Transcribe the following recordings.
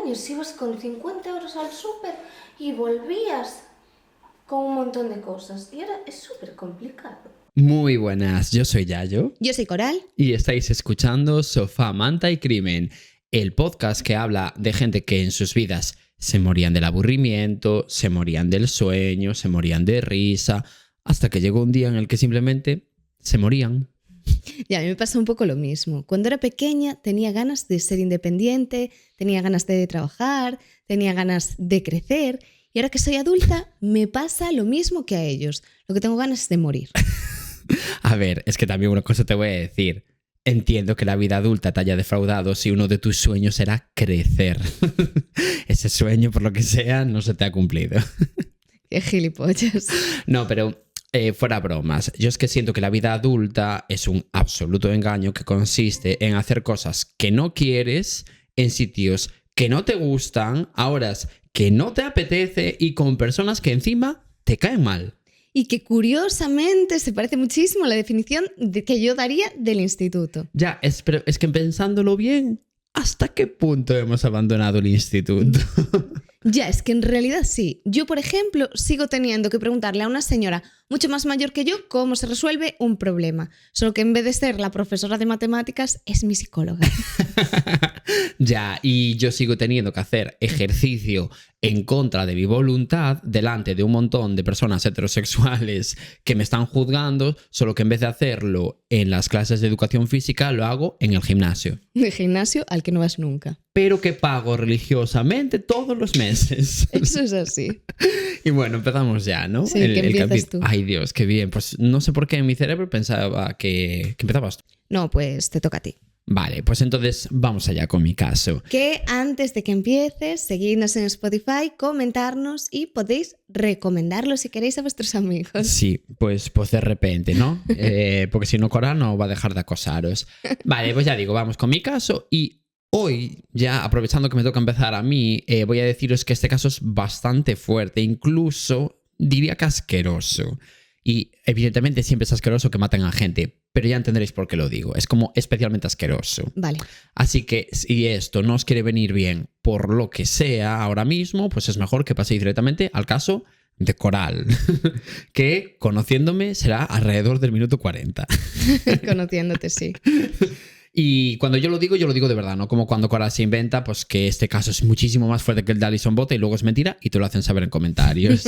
años ibas con 50 euros al súper y volvías con un montón de cosas. Y ahora es súper complicado. Muy buenas, yo soy Yayo. Yo soy Coral. Y estáis escuchando Sofá, Manta y Crimen, el podcast que habla de gente que en sus vidas se morían del aburrimiento, se morían del sueño, se morían de risa, hasta que llegó un día en el que simplemente se morían. Y a mí me pasa un poco lo mismo. Cuando era pequeña tenía ganas de ser independiente, tenía ganas de trabajar, tenía ganas de crecer. Y ahora que soy adulta me pasa lo mismo que a ellos. Lo que tengo ganas es de morir. A ver, es que también una cosa te voy a decir. Entiendo que la vida adulta te haya defraudado si uno de tus sueños era crecer. Ese sueño, por lo que sea, no se te ha cumplido. Qué gilipollas. No, pero fuera bromas. Yo es que siento que la vida adulta es un absoluto engaño que consiste en hacer cosas que no quieres en sitios que no te gustan, a horas que no te apetece y con personas que encima te caen mal. Y que curiosamente se parece muchísimo a la definición que yo daría del instituto. Ya, pero es que pensándolo bien, ¿hasta qué punto hemos abandonado el instituto? Ya, es que en realidad sí. Yo, por ejemplo, sigo teniendo que preguntarle a una señora mucho más mayor que yo cómo se resuelve un problema. Solo que en vez de ser la profesora de matemáticas, es mi psicóloga. Ya, y yo sigo teniendo que hacer ejercicio en contra de mi voluntad delante de un montón de personas heterosexuales que me están juzgando, solo que en vez de hacerlo en las clases de educación física, lo hago en el gimnasio. De gimnasio al que no vas nunca. Pero que pago religiosamente todos los meses. Eso es así. Y bueno, empezamos ya, ¿no? Sí, que empiezas tú. Ay, Dios, qué bien. Pues no sé por qué en mi cerebro pensaba que empezabas tú. No, pues te toca a ti. Vale, pues entonces vamos allá con mi caso. Que antes de que empieces, seguidnos en Spotify, comentarnos y podéis recomendarlo si queréis a vuestros amigos. Sí, pues de repente, ¿no? Porque si no, Cora no va a dejar de acosaros. Vale, pues ya digo, vamos con mi caso y hoy, ya aprovechando que me toca empezar a mí, voy a deciros que este caso es bastante fuerte, incluso diría que asqueroso. Y evidentemente siempre es asqueroso que maten a gente, pero ya entenderéis por qué lo digo. Es como especialmente asqueroso. Vale. Así que si esto no os quiere venir bien por lo que sea ahora mismo, pues es mejor que paséis directamente al caso de Coral, que conociéndome será alrededor del minuto 40. Conociéndote, sí. Y cuando yo lo digo de verdad, ¿no? Como cuando Coral se inventa, pues que este caso es muchísimo más fuerte que el de Alison Bota y luego es mentira y te lo hacen saber en comentarios.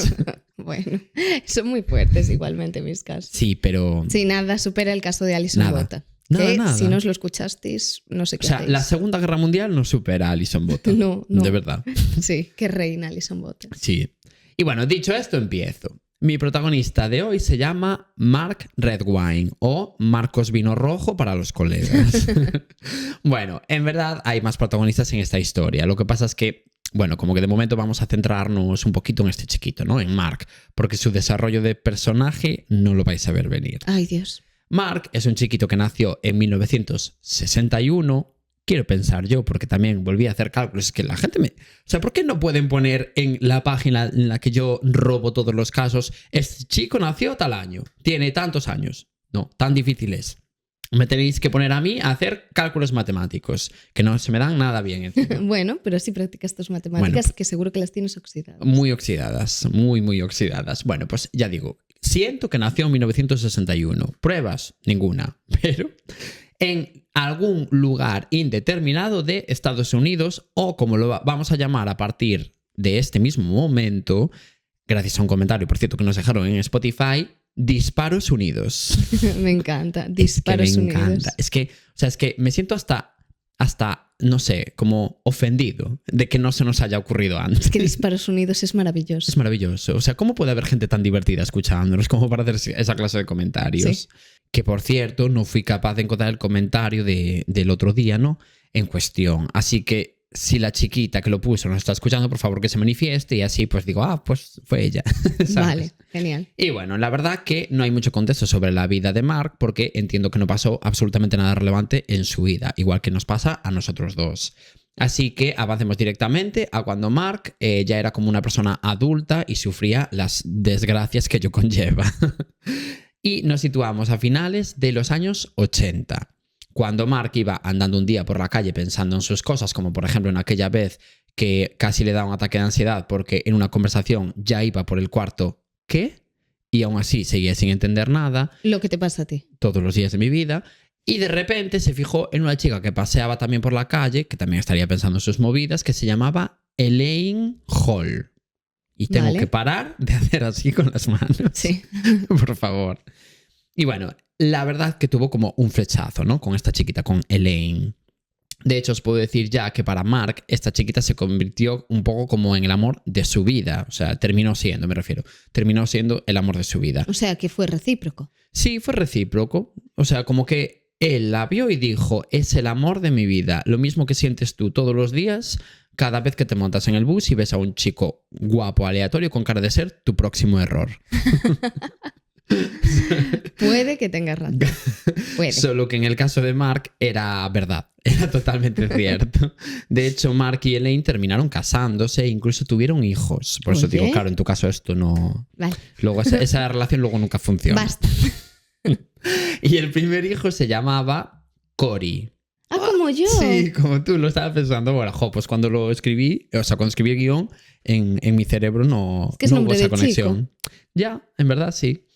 Bueno, son muy fuertes igualmente mis casos. Sí, pero... Sí, nada supera el caso de Alison Bota. Nada. Si no os lo escuchasteis, no sé qué hacéis. La Segunda Guerra Mundial no supera a Alison Bota. No. De verdad. Sí, qué reina Alison Bota. Sí. Y bueno, dicho esto, empiezo. Mi protagonista de hoy se llama Mark Redwine o Marcos Vino Rojo para los colegas. Bueno, en verdad hay más protagonistas en esta historia. Lo que pasa es que, bueno, como que de momento vamos a centrarnos un poquito en este chiquito, ¿no? En Mark, porque su desarrollo de personaje no lo vais a ver venir. Ay, Dios. Mark es un chiquito que nació en 1961. Quiero pensar yo, porque también volví a hacer cálculos, es que la gente me... O sea, ¿por qué no pueden poner en la página en la que yo robo todos los casos, este chico nació tal año, tiene tantos años? No, tan difícil es. Me tenéis que poner a mí a hacer cálculos matemáticos, que no se me dan nada bien encima. Bueno, pero sí practicas tus matemáticas, bueno, que seguro que las tienes oxidadas. Muy oxidadas, muy oxidadas. Bueno, pues ya digo, siento que nació en 1961. ¿Pruebas? Ninguna. Pero en algún lugar indeterminado de Estados Unidos, o como lo vamos a llamar a partir de este mismo momento, gracias a un comentario, por cierto, que nos dejaron en Spotify, Disparos Unidos. Me encanta, Disparos Unidos. Me encanta. Es que me siento hasta, no sé, como ofendido de que no se nos haya ocurrido antes. Es que Disparos Unidos es maravilloso. Es maravilloso. O sea, ¿cómo puede haber gente tan divertida escuchándonos como para hacer esa clase de comentarios? Sí. Que, por cierto, no fui capaz de encontrar el comentario del otro día, ¿no? En cuestión. Así que si la chiquita que lo puso nos está escuchando, por favor que se manifieste y así pues digo, pues fue ella. Vale, genial. Y bueno, la verdad que no hay mucho contexto sobre la vida de Mark porque entiendo que no pasó absolutamente nada relevante en su vida, igual que nos pasa a nosotros dos. Así que avancemos directamente a cuando Mark ya era como una persona adulta y sufría las desgracias que ello conlleva. Y nos situamos a finales de los años 80. Cuando Mark iba andando un día por la calle pensando en sus cosas, como por ejemplo en aquella vez que casi le da un ataque de ansiedad porque en una conversación ya iba por el cuarto ¿qué? Y aún así seguía sin entender nada. Lo que te pasa a ti. Todos los días de mi vida. Y de repente se fijó en una chica que paseaba también por la calle, que también estaría pensando en sus movidas, que se llamaba Elaine Hall. Y tengo Vale. que parar de hacer así con las manos. Sí. Por favor. Y bueno, la verdad que tuvo como un flechazo, ¿no? Con esta chiquita, con Elaine. De hecho, os puedo decir ya que para Mark esta chiquita se convirtió un poco como en el amor de su vida. O sea, terminó siendo el amor de su vida. O sea, que fue recíproco. Sí, fue recíproco. O sea, como que él la vio y dijo, es el amor de mi vida. Lo mismo que sientes tú todos los días, cada vez que te montas en el bus y ves a un chico guapo, aleatorio, con cara de ser tu próximo error. Puede que tengas razón. Puede. Solo que en el caso de Mark era verdad. Era totalmente cierto. De hecho, Mark y Elaine terminaron casándose e incluso tuvieron hijos. Por eso Oye. digo, claro, en tu caso esto no... Vale. Luego esa relación luego nunca funciona. Basta. Y el primer hijo se llamaba Cory. Ah, como yo. Sí, como tú lo estabas pensando. Bueno, pues cuando lo escribí, o sea, cuando escribí el guión, en mi cerebro no, que es no hubo nombre esa de conexión. Ya, en verdad sí.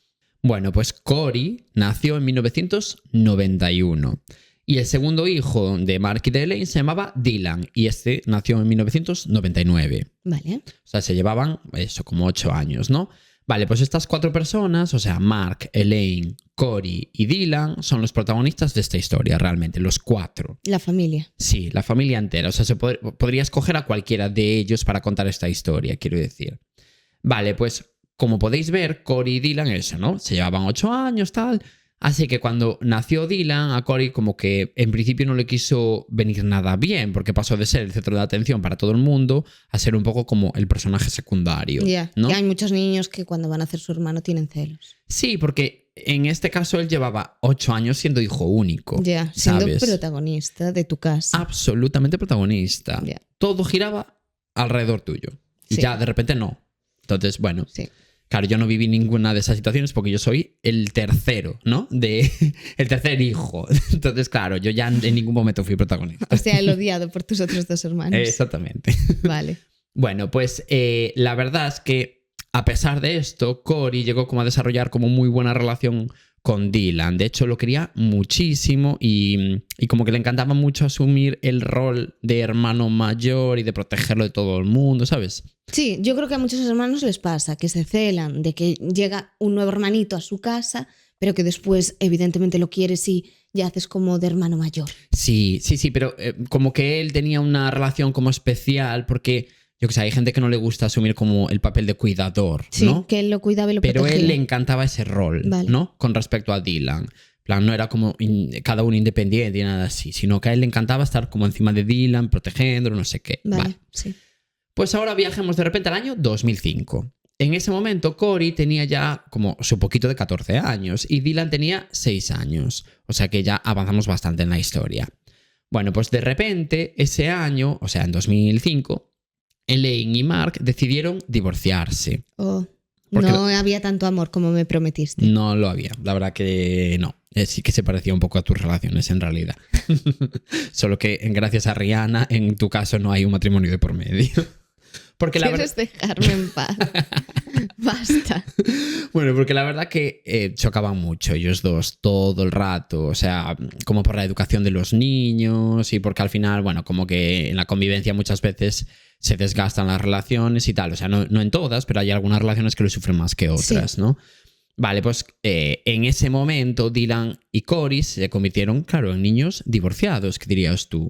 Bueno, pues Cory nació en 1991. Y el segundo hijo de Mark y de Elaine se llamaba Dylan. Y este nació en 1999. Vale. O sea, se llevaban eso, como 8 años, ¿no? Vale, pues estas 4 personas, o sea, Mark, Elaine, Cory y Dylan, son los protagonistas de esta historia, realmente, los 4. La familia. Sí, la familia entera. O sea, podría escoger a cualquiera de ellos para contar esta historia, quiero decir. Vale, pues como podéis ver, Cory y Dylan, eso, ¿no? Se llevaban 8 años, tal. Así que cuando nació Dylan, a Cory como que en principio no le quiso venir nada bien, porque pasó de ser el centro de atención para todo el mundo a ser un poco como el personaje secundario. Ya. ¿no? Que hay muchos niños que cuando van a hacer su hermano tienen celos. Sí, porque en este caso él llevaba 8 años siendo hijo único. Ya. Siendo ¿sabes? protagonista de tu casa. Absolutamente protagonista. Ya. Todo giraba alrededor tuyo. Y Sí. ya de repente no. Entonces, bueno. Sí. Claro, yo no viví ninguna de esas situaciones porque yo soy el tercero, ¿no? El tercer hijo. Entonces, claro, yo ya en ningún momento fui protagonista. O sea, el odiado por tus otros 2 hermanos. Exactamente. Vale. Bueno, pues la verdad es que a pesar de esto, Cory llegó como a desarrollar como muy buena relación con Dylan. De hecho, lo quería muchísimo y como que le encantaba mucho asumir el rol de hermano mayor y de protegerlo de todo el mundo, ¿sabes? Sí, yo creo que a muchos hermanos les pasa que se celan de que llega un nuevo hermanito a su casa, pero que después evidentemente lo quieres y ya haces como de hermano mayor. Sí, pero como que él tenía una relación como especial porque, yo que sé, hay gente que no le gusta asumir como el papel de cuidador, Sí, ¿no? que él lo cuidaba y lo Pero protegía. él le encantaba ese rol, Vale. ¿no? Con respecto a Dylan. En plan, no era como cada uno independiente y nada así, sino que a él le encantaba estar como encima de Dylan, protegiéndolo, no sé qué. Vale, sí. Pues ahora viajemos de repente al año 2005. En ese momento Cory tenía ya como su poquito de 14 años y Dylan tenía 6 años. O sea que ya avanzamos bastante en la historia. Bueno, pues de repente ese año, o sea en 2005, Elaine y Mark decidieron divorciarse. Oh, Porque no había tanto amor como me prometiste. No lo había, la verdad que no. Sí que se parecía un poco a tus relaciones en realidad. Solo que gracias a Rihanna, en tu caso no hay un matrimonio de por medio. Porque la ¿Quieres dejarme en paz? Basta. Bueno, porque la verdad que chocaban mucho ellos dos todo el rato, o sea, como por la educación de los niños y porque al final, bueno, como que en la convivencia muchas veces se desgastan las relaciones y tal, o sea, no en todas, pero hay algunas relaciones que lo sufren más que otras, Sí. ¿no? Vale, pues en ese momento Dylan y Cory se convirtieron, claro, en niños divorciados, ¿qué dirías tú?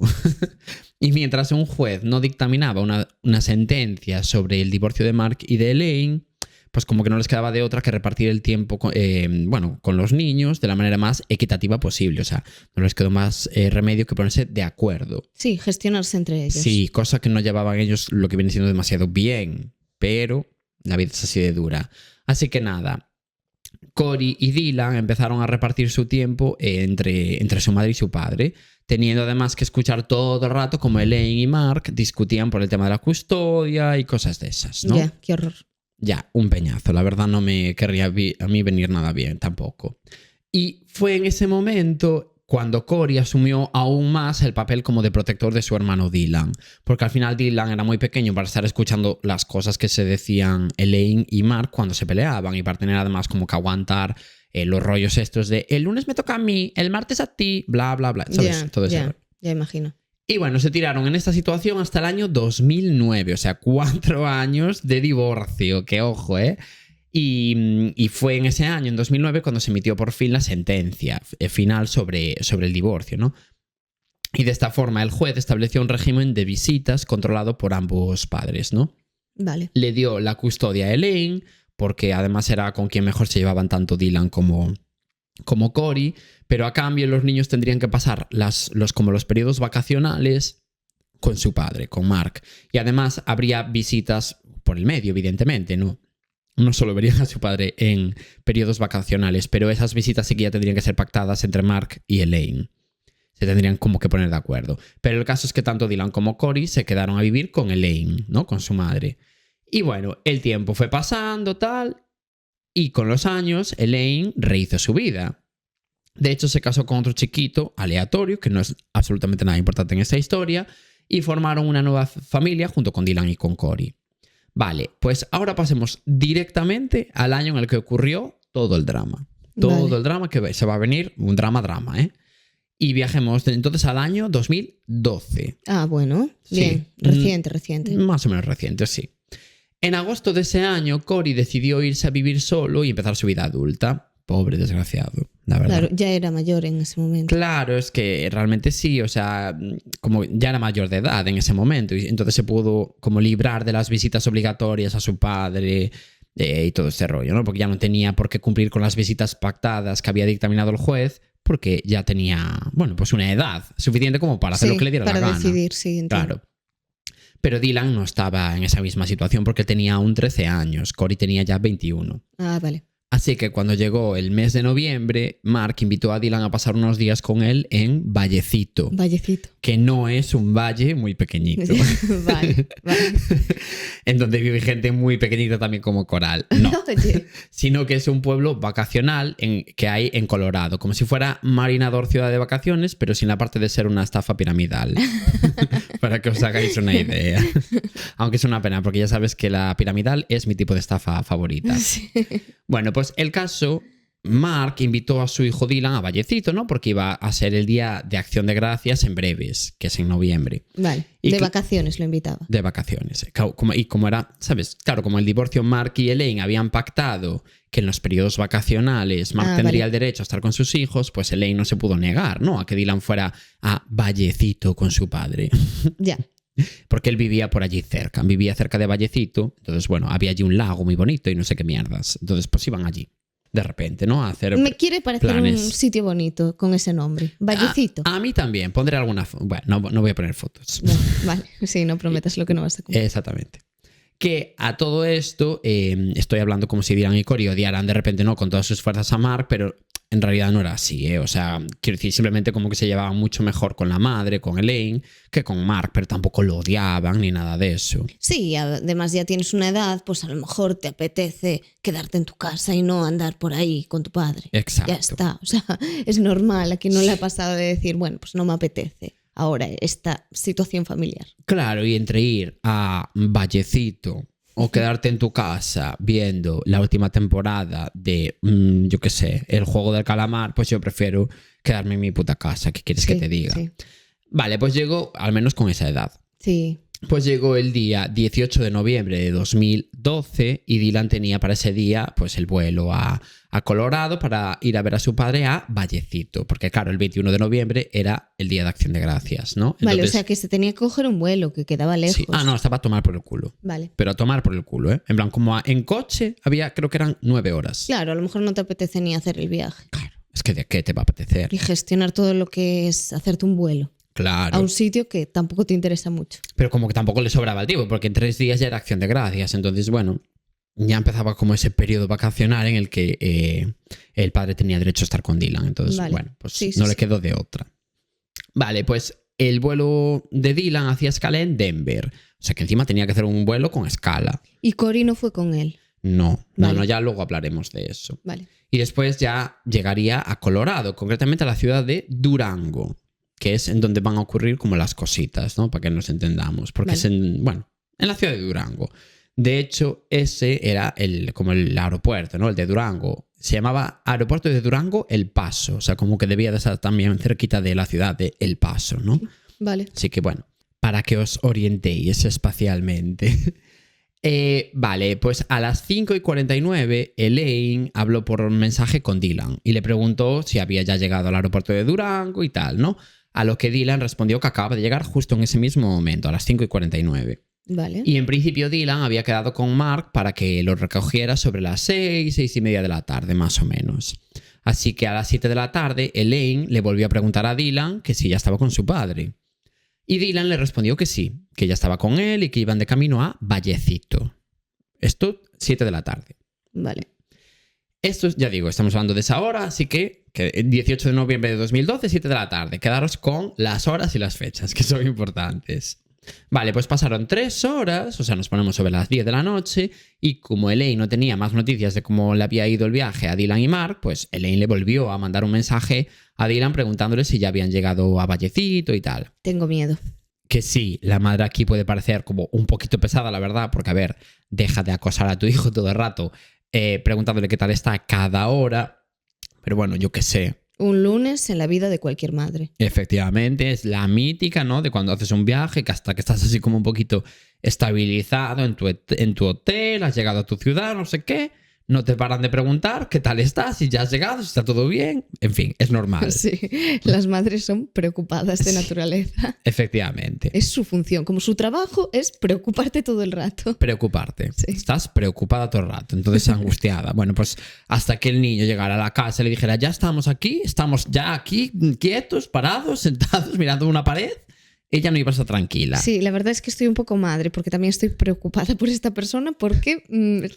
Y mientras un juez no dictaminaba una sentencia sobre el divorcio de Mark y de Elaine, pues como que no les quedaba de otra que repartir el tiempo con los niños de la manera más equitativa posible. O sea, no les quedó más remedio que ponerse de acuerdo. Sí, gestionarse entre ellos. Sí, cosa que no llevaban ellos lo que viene siendo demasiado bien, pero la vida es así de dura. Así que nada, Cory y Dylan empezaron a repartir su tiempo entre su madre y su padre, teniendo además que escuchar todo el rato como Elaine y Mark discutían por el tema de la custodia y cosas de esas, ¿no? Ya, qué horror. Ya, un peñazo. La verdad no me querría a mí venir nada bien tampoco. Y fue en ese momento cuando Cory asumió aún más el papel como de protector de su hermano Dylan. Porque al final Dylan era muy pequeño para estar escuchando las cosas que se decían Elaine y Mark cuando se peleaban y para tener además como que aguantar los rollos estos de el lunes me toca a mí, el martes a ti, bla, bla, bla. ¿Sabes? Todo eso. Ya imagino. Y bueno, se tiraron en esta situación hasta el año 2009, o sea, 4 años de divorcio, que ojo, ¿eh? Y fue en ese año, en 2009, cuando se emitió por fin la sentencia final sobre el divorcio, ¿no? Y de esta forma el juez estableció un régimen de visitas controlado por ambos padres, ¿no? Vale. Le dio la custodia a Elaine, porque además era con quien mejor se llevaban tanto Dylan como Cory, pero a cambio los niños tendrían que pasar los periodos vacacionales con su padre, con Mark. Y además habría visitas por el medio, evidentemente, ¿no? No solo verían a su padre en periodos vacacionales, pero esas visitas sí que ya tendrían que ser pactadas entre Mark y Elaine. Se tendrían como que poner de acuerdo. Pero el caso es que tanto Dylan como Cory se quedaron a vivir con Elaine, ¿no? Con su madre. Y bueno, el tiempo fue pasando, tal, y con los años Elaine rehizo su vida. De hecho, se casó con otro chiquito aleatorio, que no es absolutamente nada importante en esta historia, y formaron una nueva familia junto con Dylan y con Cory. Vale, pues ahora pasemos directamente al año en el que ocurrió todo el drama. Todo el drama que se va a venir, un drama, ¿eh? Y viajemos entonces al año 2012. Ah, bueno, bien, sí. Reciente. Más o menos reciente, sí. En agosto de ese año, Cory decidió irse a vivir solo y empezar su vida adulta. Pobre desgraciado, la verdad. Claro, ya era mayor en ese momento. Claro, es que realmente sí, o sea, como ya era mayor de edad en ese momento y entonces se pudo como librar de las visitas obligatorias a su padre y todo este rollo, ¿no? Porque ya no tenía por qué cumplir con las visitas pactadas que había dictaminado el juez porque ya tenía, bueno, pues una edad suficiente como para hacer lo que le diera la gana. Para decidir, sí, entiendo. Claro. Pero Dylan no estaba en esa misma situación porque tenía aún 13 años, Cory tenía ya 21. Ah, vale. Así que cuando llegó el mes de noviembre, Mark invitó a Dylan a pasar unos días con él en Vallecito. Vallecito. Que no es un valle muy pequeñito. Vale. En donde vive gente muy pequeñita también como Coral. No. Oye. Sino que es un pueblo vacacional que hay en Colorado. Como si fuera Marinador ciudad de vacaciones, pero sin la parte de ser una estafa piramidal. Para que os hagáis una idea. Aunque es una pena, porque ya sabes que la piramidal es mi tipo de estafa favorita. Sí. Bueno, pues el caso, Mark invitó a su hijo Dylan a Vallecito, ¿no? Porque iba a ser el día de Acción de Gracias en breves, que es en noviembre. Vale, de vacaciones lo invitaba. De vacaciones. Y como era, ¿sabes? Claro, como el divorcio, Mark y Elaine habían pactado que en los periodos vacacionales Mark tendría el derecho a estar con sus hijos, pues Elaine no se pudo negar, ¿no? A que Dylan fuera a Vallecito con su padre. Ya. Porque él vivía por allí cerca, vivía cerca de Vallecito, entonces bueno, había allí un lago muy bonito y no sé qué mierdas, entonces pues iban allí, de repente, ¿no? A hacer Me quiere parecer planes. Un sitio bonito con ese nombre, Vallecito. A mí también, pondré alguna bueno, no voy a poner fotos. No, vale, sí, no prometas lo que no vas a cumplir. Exactamente. Que a todo esto, estoy hablando como si Dylan y Cory odiaran de repente, ¿no? Con todas sus fuerzas a Mark, pero en realidad no era así, ¿eh? O sea, quiero decir, simplemente como que se llevaban mucho mejor con la madre, con Elaine, que con Mark, pero tampoco lo odiaban ni nada de eso. Sí, además ya tienes una edad, pues a lo mejor te apetece quedarte en tu casa y no andar por ahí con tu padre. Exacto. Ya está, o sea, es normal, a quien no le ha pasado de decir, bueno, pues no me apetece ahora esta situación familiar. Claro, y entre ir a Vallecito o quedarte en tu casa viendo la última temporada de, yo qué sé, El Juego del Calamar, pues yo prefiero quedarme en mi puta casa. ¿Qué quieres que te diga? Sí. Vale, pues llegó, al menos con esa edad. Sí. Pues llegó el día 18 de noviembre de 2012 y Dylan tenía para ese día pues el vuelo a Colorado para ir a ver a su padre a Vallecito, porque claro, el 21 de noviembre era el Día de Acción de Gracias, ¿no? Entonces, vale, o sea que se tenía que coger un vuelo que quedaba lejos. Sí. Ah, no, estaba a tomar por el culo. Vale. Pero a tomar por el culo, ¿eh? En plan, como en coche había, creo que eran 9 horas. Claro, a lo mejor no te apetece ni hacer el viaje. Claro, es que ¿de qué te va a apetecer? Y gestionar todo lo que es hacerte un vuelo. Claro. A un sitio que tampoco te interesa mucho. Pero como que tampoco le sobraba el tiempo, porque en 3 días ya era Acción de Gracias. Entonces, bueno, ya empezaba como ese periodo vacacional en el que el padre tenía derecho a estar con Dylan. Entonces, vale. Bueno, pues sí, no le quedó de otra. Vale, pues el vuelo de Dylan hacía escala en Denver. O sea que encima tenía que hacer un vuelo con escala. ¿Y Cory no fue con él? No, Vale. ya luego hablaremos de eso. Vale. Y después ya llegaría a Colorado, concretamente a la ciudad de Durango, que es en donde van a ocurrir como las cositas, ¿no? Para que nos entendamos. Porque Vale. es en la ciudad de Durango. De hecho, ese era como el aeropuerto, ¿no? El de Durango. Se llamaba Aeropuerto de Durango El Paso. O sea, como que debía de estar también cerquita de la ciudad de El Paso, ¿no? Vale. Así que bueno, para que os orientéis espacialmente. Vale, pues a las 5:49 Elaine habló por un mensaje con Dylan y le preguntó si había ya llegado al aeropuerto de Durango y tal, ¿no? A lo que Dylan respondió que acaba de llegar justo en ese mismo momento, a las 5:49. Vale. Y en principio Dylan había quedado con Mark para que lo recogiera sobre las 6:30 de la tarde, más o menos. Así que a las 7 de la tarde Elaine le volvió a preguntar a Dylan que si ya estaba con su padre. Y Dylan le respondió que sí, que ya estaba con él y que iban de camino a Vallecito. Esto, 7 de la tarde. Vale. Esto, ya digo, estamos hablando de esa hora, así que 18 de noviembre de 2012, 7 de la tarde. Quedaros con las horas y las fechas, que son importantes. Vale, pues pasaron 3 horas, o sea, nos ponemos sobre las 10 de la noche, y como Elaine no tenía más noticias de cómo le había ido el viaje a Dylan y Mark, pues Elaine le volvió a mandar un mensaje a Dylan preguntándole si ya habían llegado a Vallecito y tal. Tengo miedo. Que sí, la madre aquí puede parecer como un poquito pesada, la verdad, porque a ver, deja de acosar a tu hijo todo el rato preguntándole qué tal está cada hora, pero bueno, yo qué sé. Un lunes en la vida de cualquier madre. Efectivamente, es la mítica, ¿no? De cuando haces un viaje, que hasta que estás así como un poquito estabilizado en tu hotel, has llegado a tu ciudad, no sé qué, no te paran de preguntar qué tal estás, si ya has llegado, si está todo bien. En fin, es normal. Sí, las madres son preocupadas de Sí. naturaleza. Efectivamente. Es su función, como su trabajo es preocuparte todo el rato. Preocuparte. Sí. Estás preocupada todo el rato, entonces angustiada. Bueno, pues hasta que el niño llegara a la casa y le dijera, ya estamos aquí, estamos ya aquí, quietos, parados, sentados, mirando una pared, ella no iba a estar tranquila. Sí, la verdad es que estoy un poco madre porque también estoy preocupada por esta persona porque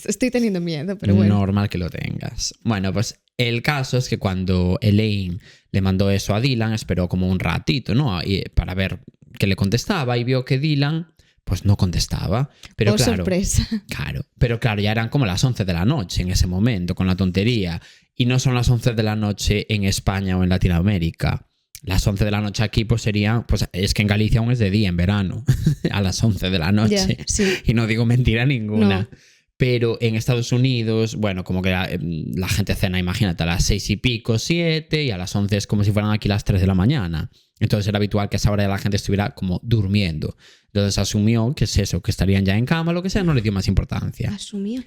estoy teniendo miedo, pero bueno. Normal que lo tengas. Bueno, pues el caso es que cuando Elaine le mandó eso a Dylan, esperó como un ratito, ¿no? Para ver qué le contestaba y vio que Dylan pues no contestaba. Pero claro, sorpresa. Claro, pero claro, ya eran como las 11 de la noche en ese momento, con la tontería. Y no son las 11 de la noche en España o en Latinoamérica. Las 11 de la noche aquí pues sería, pues es que en Galicia aún es de día, en verano, a las 11 de la noche. Ya, sí. Y no digo mentira ninguna. No. Pero en Estados Unidos, bueno, como que la gente cena, imagínate, a las 6 y pico, 7, y a las 11 es como si fueran aquí las 3 de la mañana. Entonces era habitual que a esa hora la gente estuviera como durmiendo. Entonces asumió que es eso, que estarían ya en cama, lo que sea, no le dio más importancia. Asumió.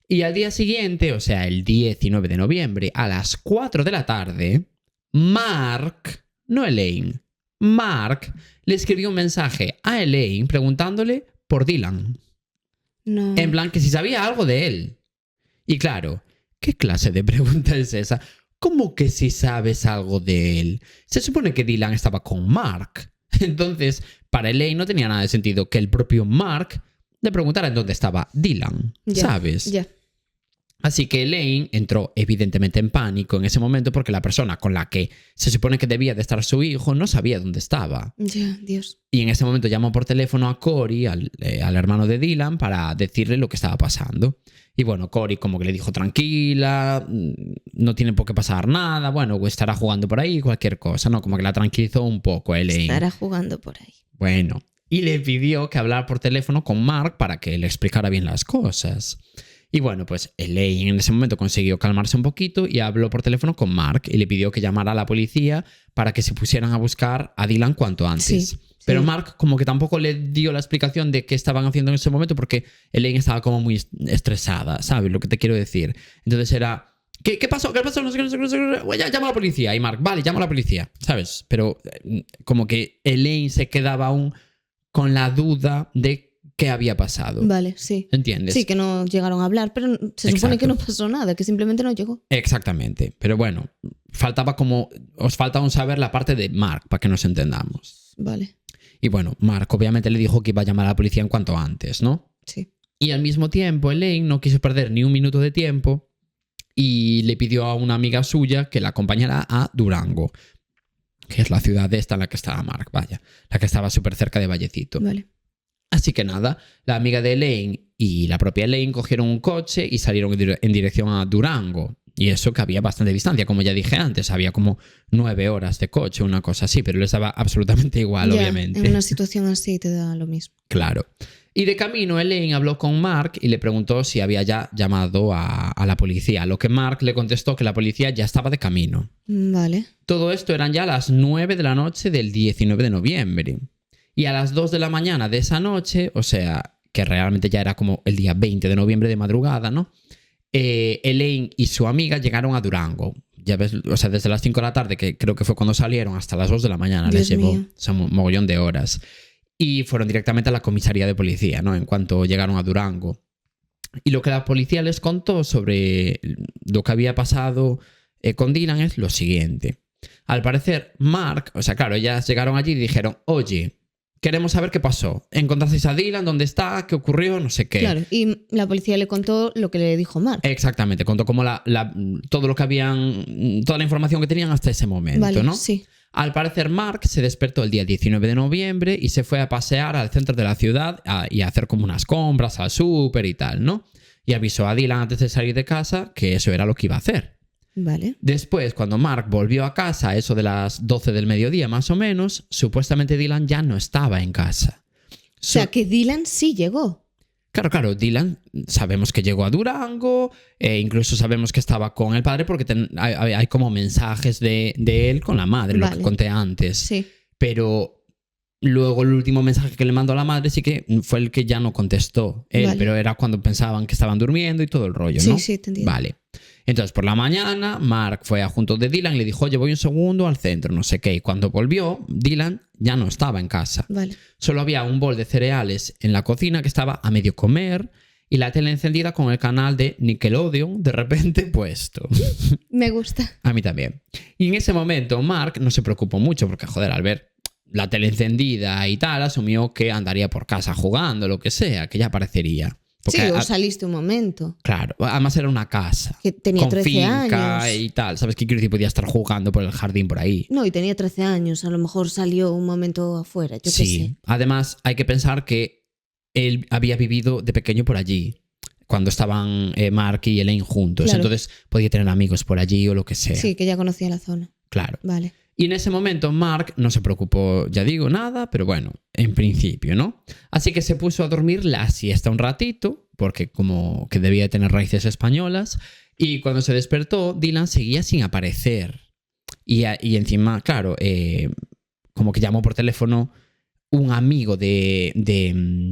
Y al día siguiente, o sea, el 19 de noviembre, a las 4 de la tarde, Mark, no Elaine, Mark le escribió un mensaje a Elaine preguntándole por Dylan. No. En plan, que si sabía algo de él. Y claro, ¿qué clase de pregunta es esa? ¿Cómo que si sabes algo de él? Se supone que Dylan estaba con Mark. Entonces, para Elaine no tenía nada de sentido que el propio Mark le preguntara en dónde estaba Dylan, Ya, ¿sabes? Ya. Así que Elaine entró evidentemente en pánico en ese momento porque la persona con la que se supone que debía de estar su hijo no sabía dónde estaba. Ya, Dios. Y en ese momento llamó por teléfono a Cory, al hermano de Dylan, para decirle lo que estaba pasando. Y bueno, Cory como que le dijo tranquila, no tiene por qué pasar nada, bueno, o estará jugando por ahí, cualquier cosa, ¿no? Como que la tranquilizó un poco Elaine. Estará jugando por ahí. Bueno, y le pidió que hablara por teléfono con Mark para que le explicara bien las cosas. Y bueno, pues Elaine en ese momento consiguió calmarse un poquito y habló por teléfono con Mark y le pidió que llamara a la policía para que se pusieran a buscar a Dylan cuanto antes. Sí, Pero sí. Mark como que tampoco le dio la explicación de qué estaban haciendo en ese momento porque Elaine estaba como muy estresada, ¿sabes lo que te quiero decir? Entonces era, ¿qué pasó? ¿Qué pasó? No sé qué, no sé qué, no sé qué. Bueno, llama a la policía. Y Mark, vale, llama a la policía, ¿sabes? Pero como que Elaine se quedaba aún con la duda de qué había pasado. Vale, sí. ¿Entiendes? Sí, que no llegaron a hablar, pero se supone Exacto. que no pasó nada, que simplemente no llegó. Exactamente. Pero bueno, os falta aún saber la parte de Mark para que nos entendamos. Vale, Y bueno, Mark obviamente le dijo que iba a llamar a la policía en cuanto antes, ¿no? sí. Y al mismo tiempo, Elaine no quiso perder ni un minuto de tiempo y le pidió a una amiga suya que la acompañara a Durango, que es la ciudad esta en la que estaba Mark, vaya, la que estaba súper cerca de Vallecito. Vale. Así que nada, la amiga de Elaine y la propia Elaine cogieron un coche y salieron en dirección a Durango. Y eso que había bastante distancia, como ya dije antes, había como 9 horas de coche, una cosa así, pero les daba absolutamente igual, Ya, obviamente. en una situación así te da lo mismo. Claro. Y de camino, Elaine habló con Mark y le preguntó si había ya llamado a la policía, a lo que Mark le contestó que la policía ya estaba de camino. Vale. Todo esto eran ya las 9 de la noche del 19 de noviembre. Y a las 2 de la mañana de esa noche, o sea, que realmente ya era como el día 20 de noviembre de madrugada, ¿no? Elaine y su amiga llegaron a Durango. Ya ves, o sea, desde las 5 de la tarde, que creo que fue cuando salieron, hasta las 2 de la mañana Dios les llevó. mío. O sea, un mogollón de horas. Y fueron directamente a la comisaría de policía, ¿no? En cuanto llegaron a Durango. Y lo que la policía les contó sobre lo que había pasado con Dylan es lo siguiente. Al parecer, Mark, o sea, claro, ellas llegaron allí y dijeron, oye, queremos saber qué pasó. ¿Encontrasteis a Dylan? ¿Dónde está? ¿Qué ocurrió? No sé qué. Claro, y la policía le contó lo que le dijo Mark. Exactamente, contó como todo lo que habían, toda la información que tenían hasta ese momento, Vale, ¿no? sí. Al parecer, Mark se despertó el día 19 de noviembre y se fue a pasear al centro de la ciudad y a hacer como unas compras al súper y tal, ¿no? Y avisó a Dylan antes de salir de casa que eso era lo que iba a hacer. Vale. Después, cuando Mark volvió a casa, eso de las 12 del mediodía más o menos, supuestamente Dylan ya no estaba en casa. O sea, que Dylan sí llegó. Claro, Dylan sabemos que llegó a Durango, incluso sabemos que estaba con el padre porque hay como mensajes de él con la madre, lo que Vale. conté antes. Sí. Pero luego el último mensaje que le mandó a la madre sí que fue el que ya no contestó él, Vale. pero era cuando pensaban que estaban durmiendo y todo el rollo, ¿no? Sí, te entiendo. Vale. Entonces, por la mañana, Mark fue a junto de Dylan y le dijo, oye, voy un segundo al centro, no sé qué. Y cuando volvió, Dylan ya no estaba en casa. Vale. Solo había un bol de cereales en la cocina que estaba a medio comer y la tele encendida con el canal de Nickelodeon de repente puesto. Me gusta. A mí también. Y en ese momento Mark no se preocupó mucho porque, joder, al ver la tele encendida y tal, asumió que andaría por casa jugando, lo que sea, que ya aparecería. Porque, Sí, o saliste un momento. claro, además era una casa. Que tenía con 13 finca años. y tal. ¿Sabes qué quiero decir? Podía estar jugando por el jardín por ahí. No, y tenía 13 años. A lo mejor salió un momento afuera. Yo qué sé. Sí. Además, hay que pensar que él había vivido de pequeño por allí. Cuando estaban Mark y Elaine juntos. Claro. Entonces podía tener amigos por allí o lo que sea. Sí, que ya conocía la zona. Claro. Vale. Y en ese momento Mark no se preocupó, ya digo, nada, pero bueno, en principio, ¿no? Así que se puso a dormir la siesta un ratito, porque como que debía tener raíces españolas, y cuando se despertó, Dylan seguía sin aparecer. Y encima, claro, como que llamó por teléfono un amigo de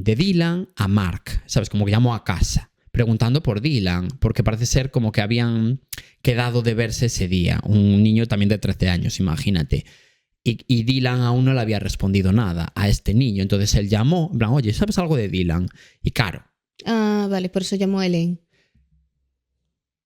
Dylan a Mark, ¿sabes? Como que llamó a casa, preguntando por Dylan, porque parece ser como que habían quedado de verse ese día. Un niño también de 13 años, imagínate. Y Dylan aún no le había respondido nada a este niño. Entonces él llamó, en plan, oye, ¿sabes algo de Dylan? Y claro. Ah, vale, por eso llamó a Elaine.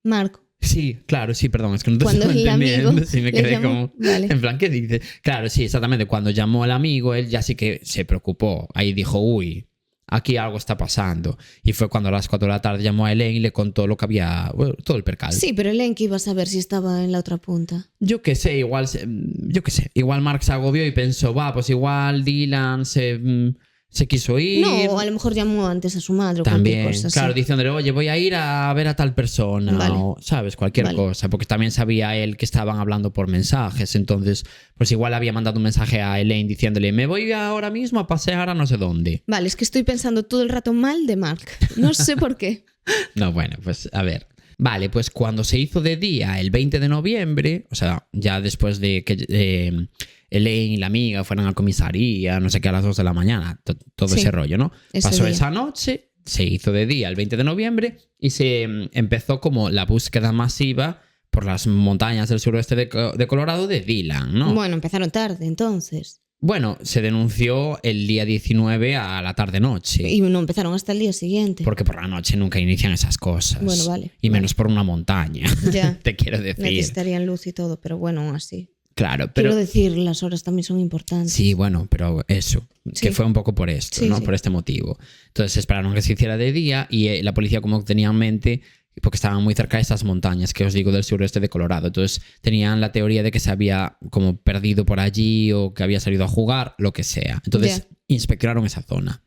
Marco. Sí, claro, sí, perdón, es que no te Cuando estoy el entendiendo. amigo Sí, me le quedé llamó, como... vale. En plan, ¿qué dices? Claro, sí, exactamente. Cuando llamó al amigo, él ya sí que se preocupó. Ahí dijo, uy, aquí algo está pasando. Y fue cuando a las 4 de la tarde llamó a Elaine y le contó lo que había, bueno, todo el percal. Sí, pero Elaine que iba a saber si estaba en la otra punta. Yo qué sé, igual Mark se agobió y pensó, va, pues igual Dylan se quiso ir. No, a lo mejor llamó antes a su madre o También, cualquier cosa así. claro, diciéndole, oye, voy a ir a ver a tal persona, Vale. o, ¿sabes? Cualquier Vale. cosa, porque también sabía él que estaban hablando por mensajes, entonces, pues igual había mandado un mensaje a Elaine diciéndole, me voy ahora mismo a pasear a no sé dónde. Vale, es que estoy pensando todo el rato mal de Mark. No sé por qué. No, bueno, pues a ver. Vale, pues cuando se hizo de día el 20 de noviembre, o sea, ya después de que Elaine y la amiga fueran a la comisaría, no sé qué, a las 2 de la mañana, todo Sí, ese rollo, ¿no? ese Pasó día. esa noche, se hizo de día el 20 de noviembre y se empezó como la búsqueda masiva por las montañas del suroeste de Colorado de Dylan, ¿no? Bueno, empezaron tarde entonces. Bueno, se denunció el día 19 a la tarde-noche. Y no empezaron hasta el día siguiente. Porque por la noche nunca inician esas cosas. Bueno, vale, Y vale. menos por una montaña. Ya. Te quiero decir. Necesitarían luz y todo, pero bueno, aún así. Claro, pero... Quiero decir, las horas también son importantes. Sí, bueno, pero eso, Sí. que fue un poco por esto, Sí, ¿no? sí. Por este motivo. Entonces esperaron que se hiciera de día y la policía como que tenía en mente, porque estaban muy cerca de estas montañas que os digo del sureste de Colorado, entonces tenían la teoría de que se había como perdido por allí o que había salido a jugar, lo que sea. Entonces Ya. inspeccionaron esa zona.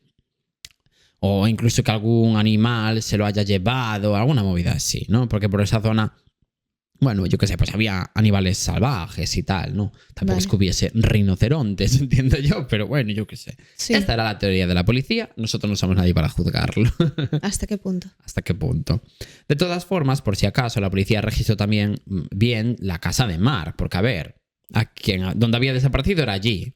O incluso que algún animal se lo haya llevado, alguna movida así, ¿no? Porque por esa zona, bueno, yo qué sé, pues había animales salvajes y tal, ¿no? Tampoco es que hubiese rinocerontes, entiendo yo, pero bueno, yo qué sé. Sí. Esta era la teoría de la policía, nosotros no somos nadie para juzgarlo. ¿Hasta qué punto? ¿Hasta qué punto? De todas formas, por si acaso, la policía registró también bien la casa de Mark, porque a ver, donde había desaparecido era allí.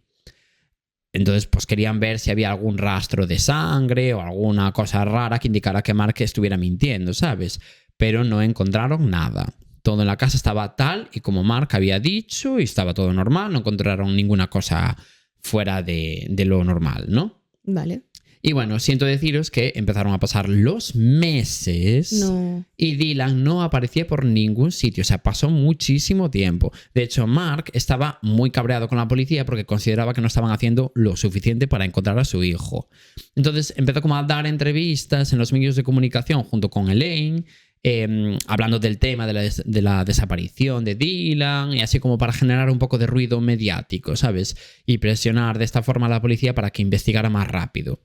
Entonces, pues querían ver si había algún rastro de sangre o alguna cosa rara que indicara que Mark estuviera mintiendo, ¿sabes? Pero no encontraron nada. Todo en la casa estaba tal y como Mark había dicho y estaba todo normal, no encontraron ninguna cosa fuera de lo normal, ¿no? Vale. Y bueno, siento deciros que empezaron a pasar los meses No. y Dylan no aparecía por ningún sitio. O sea, pasó muchísimo tiempo. De hecho, Mark estaba muy cabreado con la policía porque consideraba que no estaban haciendo lo suficiente para encontrar a su hijo. Entonces empezó como a dar entrevistas en los medios de comunicación junto con Elaine, hablando del tema de la desaparición de Dylan y así como para generar un poco de ruido mediático, ¿sabes? Y presionar de esta forma a la policía para que investigara más rápido.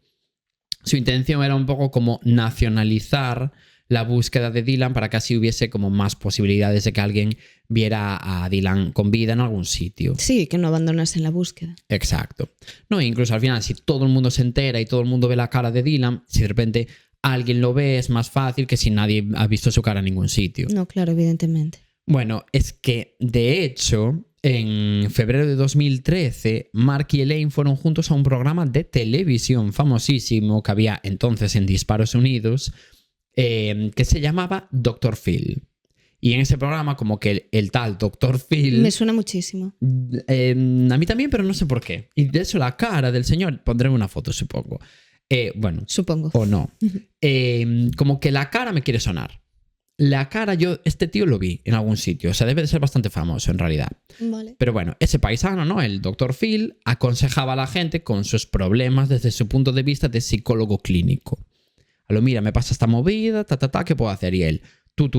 Su intención era un poco como nacionalizar la búsqueda de Dylan para que así hubiese como más posibilidades de que alguien viera a Dylan con vida en algún sitio. Sí, que no abandonasen la búsqueda. Exacto. No, incluso al final, si todo el mundo se entera y todo el mundo ve la cara de Dylan, si de repente alguien lo ve, es más fácil que si nadie ha visto su cara en ningún sitio. No, claro, evidentemente. Bueno, es que de hecho, en febrero de 2013, Mark y Elaine fueron juntos a un programa de televisión famosísimo que había entonces en Disparos Unidos, que se llamaba Dr. Phil. Y en ese programa, como que el tal Dr. Phil... Me suena muchísimo. A mí también, pero no sé por qué. Y de hecho la cara del señor, pondré una foto, supongo. Bueno, supongo. O no. Como que la cara me quiere sonar. La cara, este tío lo vi en algún sitio. O sea, debe de ser bastante famoso en realidad. Vale. Pero bueno, ese paisano, ¿no? El Dr. Phil aconsejaba a la gente con sus problemas desde su punto de vista de psicólogo clínico. A lo, mira, me pasa esta movida, ¿qué puedo hacer? Y él, tú.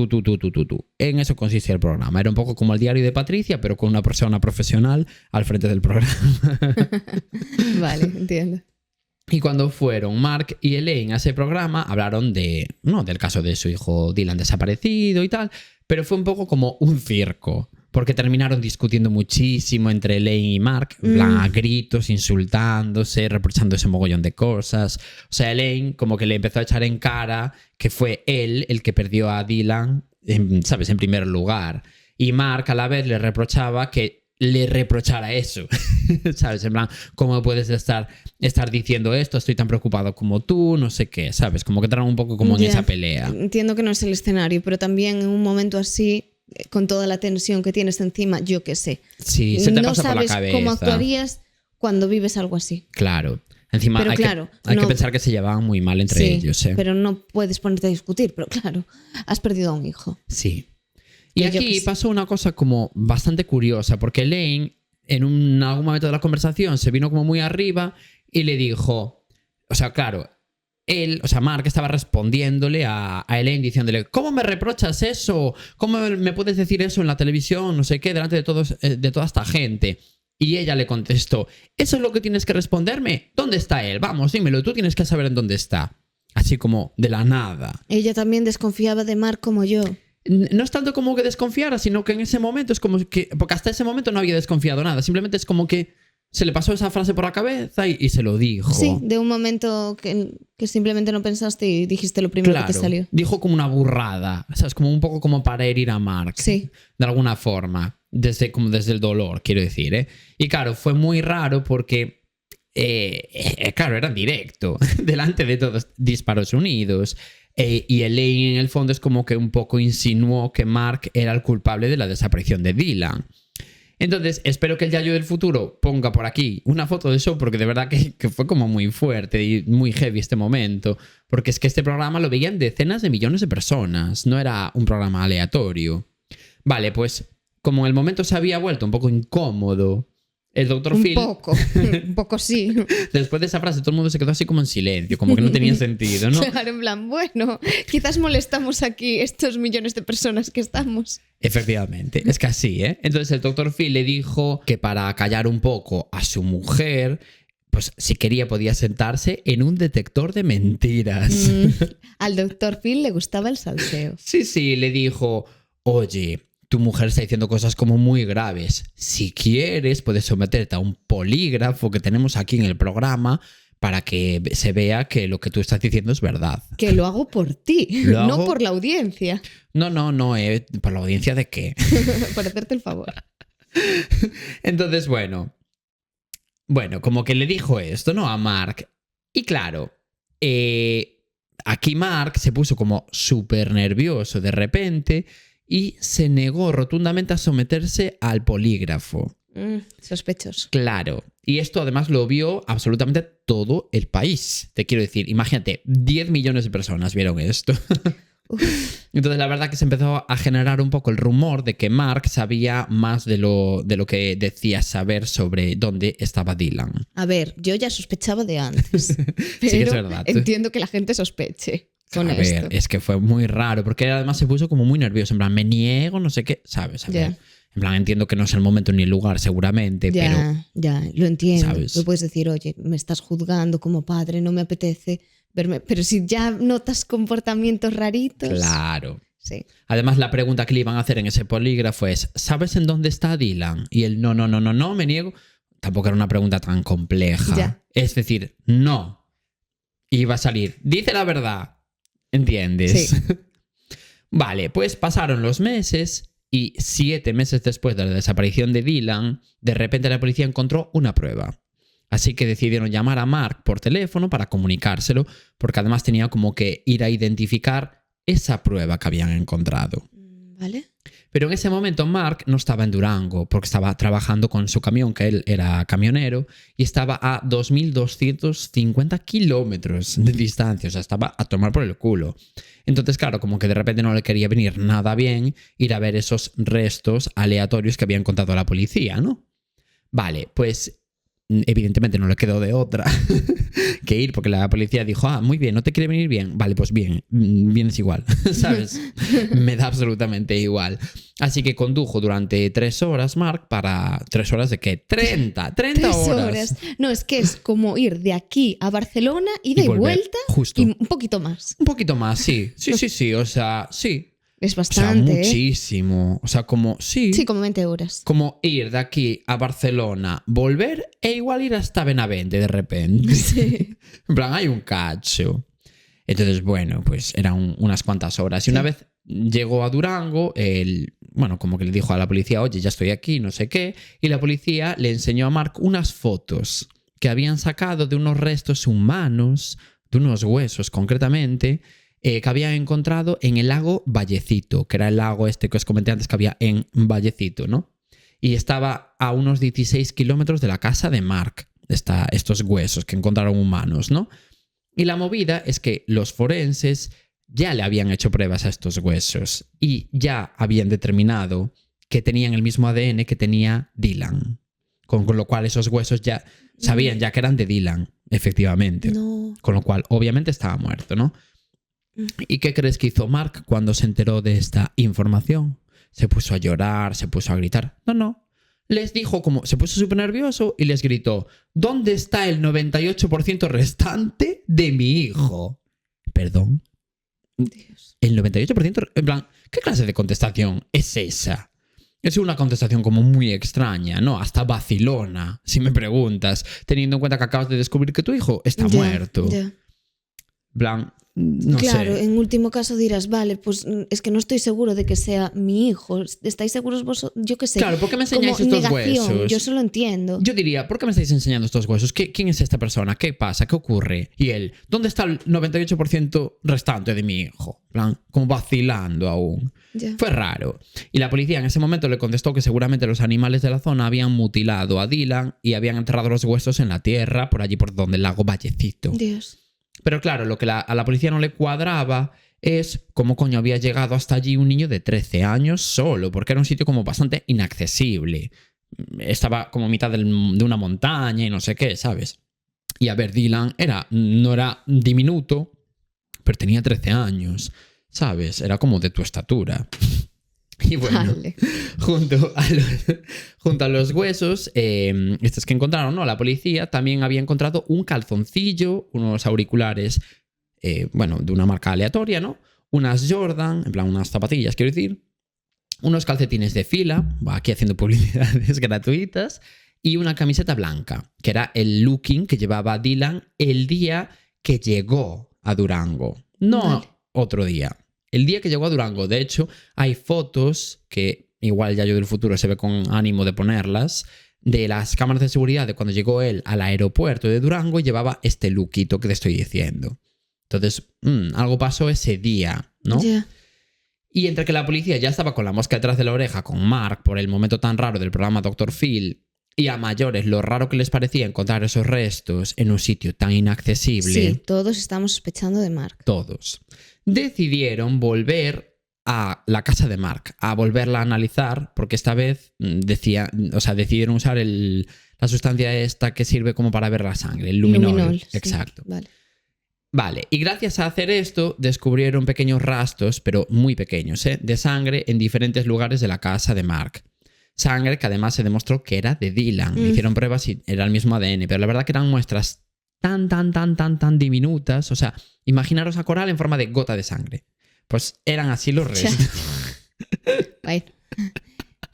En eso consistía el programa. Era un poco como el diario de Patricia, pero con una persona profesional al frente del programa. Vale, entiendo. Y cuando fueron Mark y Elaine a ese programa, hablaron del caso de su hijo Dylan desaparecido y tal, pero fue un poco como un circo, porque terminaron discutiendo muchísimo entre Elaine y Mark, en plan a gritos, insultándose, reprochándose un mogollón de cosas. O sea, Elaine como que le empezó a echar en cara que fue él el que perdió a Dylan, ¿sabes?, en primer lugar. Y Mark a la vez le reprochaba que le reprochara eso, ¿sabes? En plan, ¿cómo puedes estar diciendo esto? Estoy tan preocupado como tú, no sé qué, ¿sabes? Como que entraron un poco como en esa pelea. Entiendo que no es el escenario, pero también en un momento así, con toda la tensión que tienes encima, yo qué sé. Sí, se te pasa por la cabeza. No sabes cómo actuarías cuando vives algo así. Claro. Encima pero hay que pensar que se llevaban muy mal entre ellos, ¿eh? Pero no puedes ponerte a discutir, pero claro, has perdido a un hijo. Sí. Y aquí pasó una cosa como bastante curiosa, porque Elaine en algún momento de la conversación se vino como muy arriba y le dijo, o sea, claro, Mark estaba respondiéndole a Elaine diciéndole, ¿cómo me reprochas eso? ¿Cómo me puedes decir eso en la televisión? No sé qué, delante de toda esta gente. Y ella le contestó, ¿eso es lo que tienes que responderme? ¿Dónde está él? Vamos, dímelo, tú tienes que saber en dónde está. Así como de la nada. Ella también desconfiaba de Mark como yo. No es tanto como que desconfiara, sino que en ese momento es como que... Porque hasta ese momento no había desconfiado nada. Simplemente es como que se le pasó esa frase por la cabeza y se lo dijo. Sí, de un momento que simplemente no pensaste y dijiste lo primero que te salió. Dijo como una burrada. O sea, es como un poco como para herir a Mark. Sí. De alguna forma. Desde el dolor, quiero decir, ¿eh? Y claro, fue muy raro porque... claro, era en directo. Delante de todos Disparos Unidos. Y Elaine en el fondo es como que un poco insinuó que Mark era el culpable de la desaparición de Dylan. Entonces espero que el Yayo del futuro ponga por aquí una foto de eso, porque de verdad que fue como muy fuerte y muy heavy este momento, porque es que este programa lo veían decenas de millones de personas, no era un programa aleatorio. Vale, pues como el momento se había vuelto un poco incómodo, el Dr. Phil... Un poco sí. Después de esa frase todo el mundo se quedó así como en silencio, como que no tenía sentido, ¿no? Claro, en plan, bueno, quizás molestamos aquí estos millones de personas que estamos. Efectivamente, es que así, ¿eh? Entonces el Dr. Phil le dijo que para callar un poco a su mujer, pues si quería podía sentarse en un detector de mentiras. Al doctor Phil le gustaba el salseo. Sí, le dijo, oye, tu mujer está diciendo cosas como muy graves. Si quieres, puedes someterte a un polígrafo que tenemos aquí en el programa para que se vea que lo que tú estás diciendo es verdad. Que lo hago por ti, Lo no hago- por la audiencia. No, ¿por la audiencia de qué? Por hacerte el favor. Entonces, bueno, como que le dijo esto, ¿no? A Mark. Y claro, aquí Mark se puso como súper nervioso de repente y se negó rotundamente a someterse al polígrafo. Sospechoso. Claro. Y esto además lo vio absolutamente todo el país. Te quiero decir, imagínate, 10 millones de personas vieron esto. Entonces la verdad que se empezó a generar un poco el rumor de que Mark sabía más de lo que decía saber sobre dónde estaba Dylan. A ver, yo ya sospechaba de antes. Pero Sí que es verdad. entiendo que la gente sospeche con A esto. ver, es que fue muy raro, porque él además se puso como muy nervioso, en plan, me niego, no sé qué, ¿sabes? A ver, Ya. en plan, entiendo que no es el momento ni el lugar seguramente, pero Ya, lo entiendo. ¿sabes? Lo puedes decir, oye, me estás juzgando como padre, no me apetece verme. Pero si ya notas comportamientos raritos. claro. Sí. Además, la pregunta que le iban a hacer en ese polígrafo es, ¿sabes en dónde está Dylan? Y él, no, me niego. Tampoco era una pregunta tan compleja. Ya. Es decir, no. Iba a salir, dice la verdad. ¿Entiendes? Sí. Vale, pues pasaron los meses y 7 meses después de la desaparición de Dylan, de repente la policía encontró una prueba. Así que decidieron llamar a Mark por teléfono para comunicárselo, porque además tenía como que ir a identificar esa prueba que habían encontrado. ¿Vale? Pero en ese momento Mark no estaba en Durango, porque estaba trabajando con su camión, que él era camionero, y estaba a 2.250 kilómetros de distancia, o sea, estaba a tomar por el culo. Entonces, claro, como que de repente no le quería venir nada bien ir a ver esos restos aleatorios que había encontrado la policía, ¿no? Vale, pues evidentemente no le quedó de otra que ir, porque la policía dijo, muy bien, ¿no te quiere venir bien? Vale, pues bien, vienes igual, ¿sabes? Me da absolutamente igual. Así que condujo durante 3 horas, Mark, para... ¿3 horas de qué? 30 3 horas. horas. No, es que es como ir de aquí a Barcelona, ida y volver, vuelta, justo. y un poquito más. Un poquito más, sí. Sí, o sea, sí. Es O sea, bastante, ¿eh? muchísimo. O sea, como, sí. Sí, como 20 horas. Como ir de aquí a Barcelona, volver e igual ir hasta Benavente de repente. Sí. En plan, hay un cacho. Entonces, bueno, pues eran unas cuantas horas. Y una vez llegó a Durango, como que le dijo a la policía, oye, ya estoy aquí, no sé qué. Y la policía le enseñó a Mark unas fotos que habían sacado de unos restos humanos, de unos huesos concretamente, que habían encontrado en el lago Vallecito, que era el lago este que os comenté antes que había en Vallecito, ¿no? Y estaba a unos 16 kilómetros de la casa de Mark, estos huesos que encontraron humanos, ¿no? Y la movida es que los forenses ya le habían hecho pruebas a estos huesos y ya habían determinado que tenían el mismo ADN que tenía Dylan. Con lo cual esos huesos ya sabían ya que eran de Dylan, efectivamente. No. Con lo cual, obviamente, estaba muerto, ¿no? ¿Y qué crees que hizo Mark cuando se enteró de esta información? Se puso a llorar, se puso a gritar. No. Les dijo como... Se puso súper nervioso y les gritó, ¿dónde está el 98% restante de mi hijo? ¿Perdón? Dios. El 98%... En plan, ¿qué clase de contestación es esa? Es una contestación como muy extraña, ¿no? Hasta vacilona, si me preguntas, teniendo en cuenta que acabas de descubrir que tu hijo está muerto. Ya. En plan, no Claro, sé. en último caso dirás, vale, pues es que no estoy seguro de que sea mi hijo. ¿Estáis seguros vosotros? Yo qué sé. Claro, ¿por qué me enseñáis como estos negación, huesos? yo eso lo entiendo. Yo diría, ¿por qué me estáis enseñando estos huesos? ¿Quién es esta persona? ¿Qué pasa? ¿Qué ocurre? Y él, ¿dónde está el 98% restante de mi hijo? En plan, como vacilando aún. Ya. Fue raro. Y la policía en ese momento le contestó que seguramente los animales de la zona habían mutilado a Dylan y habían enterrado los huesos en la tierra, por allí por donde el lago Vallecito. Dios. Pero claro, lo que a la policía no le cuadraba es cómo coño había llegado hasta allí un niño de 13 años solo, porque era un sitio como bastante inaccesible. Estaba como a mitad de una montaña y no sé qué, ¿sabes? Y a ver, Dylan no era diminuto, pero tenía 13 años, ¿sabes? Era como de tu estatura. Y bueno, Vale. junto a los huesos, estos que encontraron, ¿no? La policía también había encontrado un calzoncillo, unos auriculares, de una marca aleatoria, ¿no? Unas Jordan, en plan unas zapatillas, quiero decir, unos calcetines de fila, aquí haciendo publicidades gratuitas, y una camiseta blanca, que era el looking que llevaba Dylan el día que llegó a Durango. No Vale. otro día. El día que llegó a Durango. De hecho, hay fotos que igual ya yo del futuro se ve con ánimo de ponerlas, de las cámaras de seguridad de cuando llegó él al aeropuerto de Durango y llevaba este lookito que te estoy diciendo. Entonces, algo pasó ese día, ¿no? Ya. Y entre que la policía ya estaba con la mosca detrás de la oreja con Mark por el momento tan raro del programa Dr. Phil, y a mayores lo raro que les parecía encontrar esos restos en un sitio tan inaccesible, Sí, todos estamos sospechando de Mark. todos decidieron volver a la casa de Mark, a volverla a analizar, porque esta vez decidieron usar la sustancia esta que sirve como para ver la sangre, el luminol. Sí. Exacto. Vale. Y gracias a hacer esto, descubrieron pequeños rastros, pero muy pequeños, de sangre en diferentes lugares de la casa de Mark. Sangre que además se demostró que era de Dylan. Le hicieron pruebas y era el mismo ADN, pero la verdad que eran muestras tan diminutas. O sea, imaginaros a Coral en forma de gota de sangre. Pues eran así los restos. Bueno.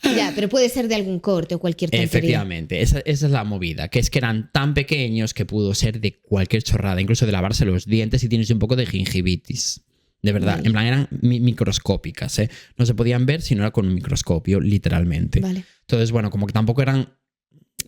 Ya, pero puede ser de algún corte o cualquier tontería. Efectivamente, esa es la movida, que es que eran tan pequeños que pudo ser de cualquier chorrada, incluso de lavarse los dientes si tienes un poco de gingivitis. De verdad, Vale. en plan eran microscópicas, ¿eh? No se podían ver si no era con un microscopio, literalmente. Vale. Entonces, bueno, como que tampoco eran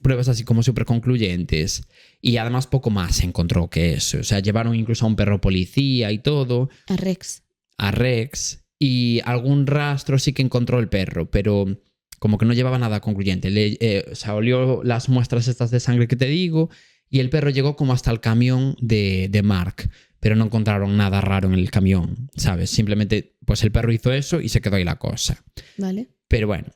pruebas así como súper concluyentes. Y además poco más se encontró que eso. O sea, llevaron incluso a un perro policía y todo, A Rex. a Rex, y algún rastro sí que encontró el perro, pero como que no llevaba nada concluyente. O sea, olió las muestras estas de sangre que te digo y el perro llegó como hasta el camión de Mark, pero no encontraron nada raro en el camión, ¿sabes? Simplemente, pues el perro hizo eso y se quedó ahí la cosa. Vale. Pero bueno,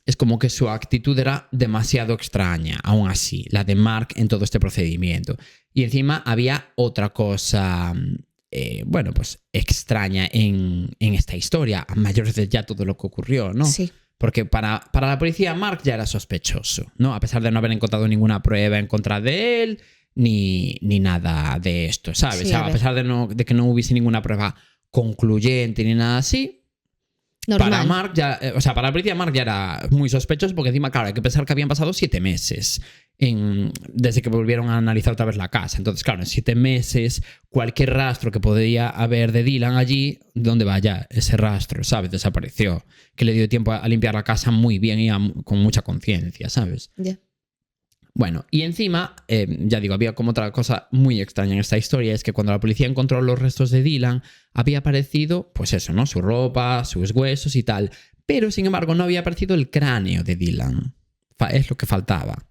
es como que su actitud era demasiado extraña, aún así, la de Mark en todo este procedimiento. Y encima había otra cosa, pues extraña en esta historia, a mayores de ya todo lo que ocurrió, ¿no? Sí. Porque para la policía Mark ya era sospechoso, ¿no? A pesar de no haber encontrado ninguna prueba en contra de él, ni nada de esto, ¿sabes? Sí, O sea, a pesar de que no hubiese ninguna prueba concluyente ni nada así, Normal. para Mark ya, para la policía Mark ya era muy sospechoso, porque encima, claro, hay que pensar que habían pasado 7 meses desde que volvieron a analizar otra vez la casa. Entonces, claro, en 7 meses, cualquier rastro que podía haber de Dylan allí, ¿dónde vaya ese rastro? ¿Sabes? Desapareció. Que le dio tiempo a limpiar la casa muy bien y con mucha conciencia, ¿sabes? Ya. Bueno, y encima, ya digo, había como otra cosa muy extraña en esta historia, es que cuando la policía encontró los restos de Dylan, había aparecido, pues eso, ¿no? Su ropa, sus huesos y tal. Pero, sin embargo, no había aparecido el cráneo de Dylan. Es lo que faltaba.